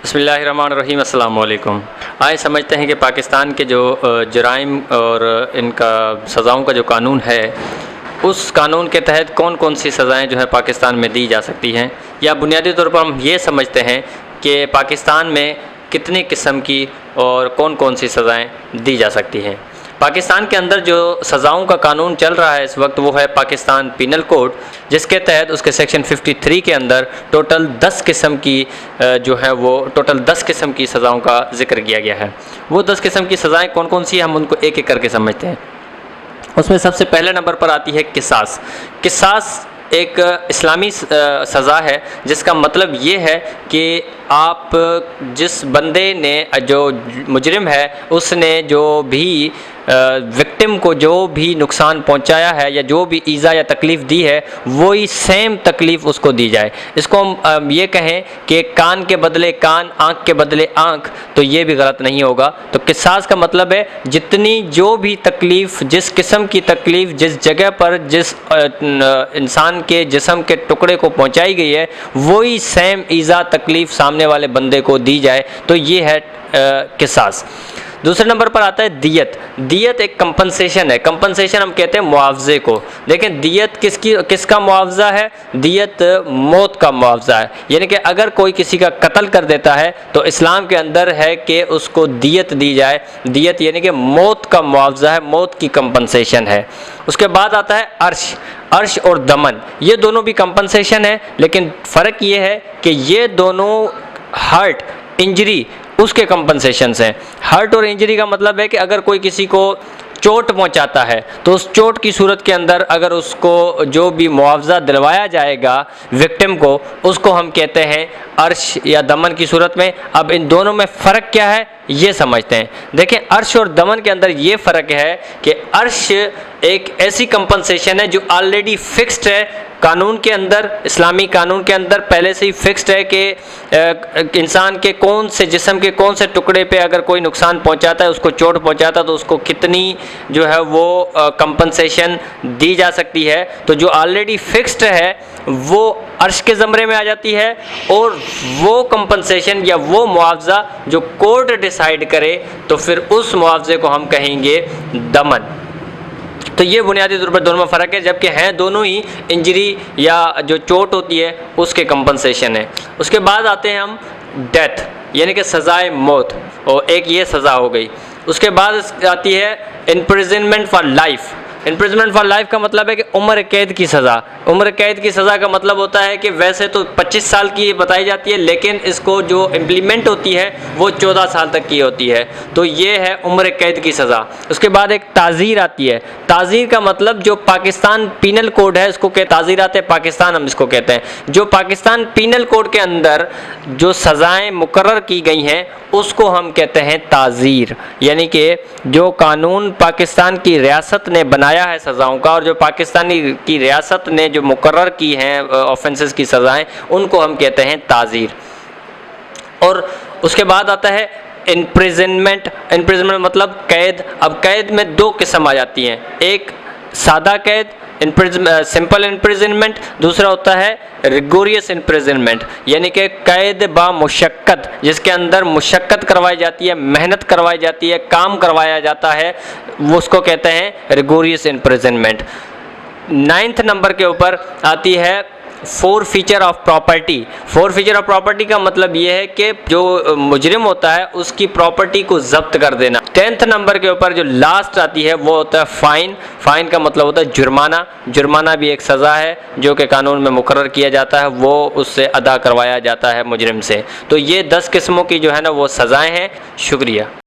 बिस्मिल्लाहिर्रहमानिर्रहीम, अस्सलाम वालेकुम। आइए समझते हैं कि पाकिस्तान के जो जराइम और इनका सज़ाओं का जो कानून है, उस कानून के तहत कौन कौन सी सज़ाएं जो है पाकिस्तान में दी जा सकती हैं, या बुनियादी तौर पर हम ये समझते हैं कि पाकिस्तान में कितनी किस्म की और कौन कौन सी सज़ाएं दी जा सकती हैं। पाकिस्तान के अंदर जो सज़ाओं का कानून चल रहा है इस वक्त, वो है पाकिस्तान पीनल कोड, जिसके तहत उसके सेक्शन 53 के अंदर टोटल 10 किस्म की जो है वो टोटल 10 किस्म की सज़ाओं का ज़िक्र किया गया है। वो 10 किस्म की सज़ाएं कौन कौन सी हैं, हम उनको एक एक करके समझते हैं। उसमें सबसे पहले नंबर पर आती है किसास। किसास एक इस्लामी सज़ा है, जिसका मतलब ये है कि आप जिस बंदे ने, जो मुजरिम है, उसने जो भी विक्टिम को जो भी नुकसान पहुंचाया है या जो भी ईज़ा या तकलीफ़ दी है, वही सेम तकलीफ़ उसको दी जाए। इसको हम ये कहें कि कान के बदले कान, आँख के बदले आँख, तो ये भी गलत नहीं होगा। तो किसास का मतलब है जितनी जो भी तकलीफ़, जिस किस्म की तकलीफ़ जिस जगह पर जिस इंसान के जिस्म के टुकड़े को पहुंचाई गई है, वही सेम ईज़ा तकलीफ़ सामने वाले बंदे को दी जाए, तो ये है किसास। दूसरे नंबर पर आता है दियत। दियत एक कंपनसेशन है। कंपनसेशन हम कहते हैं मुआवजे को। देखें, दियत किसका मुआवजा है? दियत मौत का मुआवजा है। यानी कि अगर कोई किसी का कत्ल कर देता है तो इस्लाम के अंदर है कि उसको दियत दी जाए। दियत यानी कि मौत का मुआवजा है, मौत की कंपनसेशन है। उसके बाद आता है अर्श। अर्श और दमन, ये दोनों भी कंपनसेशन है, लेकिन फ़र्क ये है कि ये दोनों हर्ट, इंजरी, उसके कंपनसेशंस हैं। हर्ट और इंजरी का मतलब है कि अगर कोई किसी को चोट पहुंचाता है तो उस चोट की सूरत के अंदर अगर उसको जो भी मुआवजा दिलवाया जाएगा विक्टिम को, उसको हम कहते हैं अर्श या दमन की सूरत में। अब इन दोनों में फ़र्क क्या है ये समझते हैं। देखें, अर्श और दमन के अंदर ये फ़र्क है कि अर्श एक ऐसी कंपनसेशन है जो ऑलरेडी फिक्स्ड है कानून के अंदर, इस्लामी कानून के अंदर पहले से ही फिक्स्ड है कि इंसान के कौन से जिस्म के कौन से टुकड़े पे अगर कोई नुकसान पहुंचाता है, उसको चोट पहुंचाता है, तो उसको कितनी जो है वो कंपनसेशन दी जा सकती है। तो जो ऑलरेडी फिक्स्ड है वो अर्श के ज़मरे में आ जाती है, और वो कंपनसेशन या वो मुआवजा जो कोर्ट डिसाइड करे, तो फिर उस मुआवजे को हम कहेंगे दमन। तो ये बुनियादी तौर पर दोनों में फ़र्क है, जबकि हैं दोनों ही इंजरी या जो चोट होती है उसके कंपनसेशन है। उसके बाद आते हैं हम डेथ, यानी कि सज़ाए मौत, और एक ये सज़ा हो गई। उसके बाद आती है imprisonment for life. Imprisonment for life का मतलब है कि उम्र कैद की सज़ा। उम्र कैद की सज़ा का मतलब होता है कि वैसे तो 25 साल की बताई जाती है, लेकिन इसको जो इम्प्लीमेंट होती है वो 14 साल तक की होती है। तो ये है उम्र कैद की सज़ा। उसके बाद एक ताज़ीर आती है। ताज़ीर का मतलब जो पाकिस्तान पीनल कोड है, इसको के ताज़ीरात पाकिस्तान हम इसको कहते हैं। जो पाकिस्तान पीनल कोड के अंदर जो सज़ाएँ मुकर्रर की गई हैं उसको हम कहते हैं ताज़ीर। यानी कि जो कानून पाकिस्तान की रियासत ने बनाया है सज़ाओं का, और जो पाकिस्तानी की रियासत ने जो मुकर्रर की हैं ऑफेंसेस की सज़ाएं, उनको हम कहते हैं ताज़ीर। और उसके बाद आता है इम्प्रिजनमेंट। इम्प्रिजनमेंट मतलब कैद। अब कैद में दो किस्म आ जाती हैं, एक सादा कैद, सिंपल इम्प्रिजनमेंट, दूसरा होता है रिगोरियस इम्प्रिजनमेंट, यानी कि कैद बा मुशक्क़त, जिसके अंदर मुशक्क़त करवाई जाती है, मेहनत करवाई जाती है, काम करवाया जाता है, वो उसको कहते हैं रिगोरियस इम्प्रिजनमेंट। 9th नंबर के ऊपर आती है forfeiture of property. Forfeiture of property का मतलब ये है कि जो मुजरिम होता है उसकी प्रॉपर्टी को जब्त कर देना। 10th नंबर के ऊपर जो लास्ट आती है वो होता है फ़ाइन। फ़ाइन का मतलब होता है जुर्माना। जुर्माना भी एक सज़ा है जो कि कानून में मुकर्रर किया जाता है, वो उससे अदा करवाया जाता है मुजरिम से। तो ये 10 किस्मों की जो है ना वो सज़ाएँ हैं। शुक्रिया।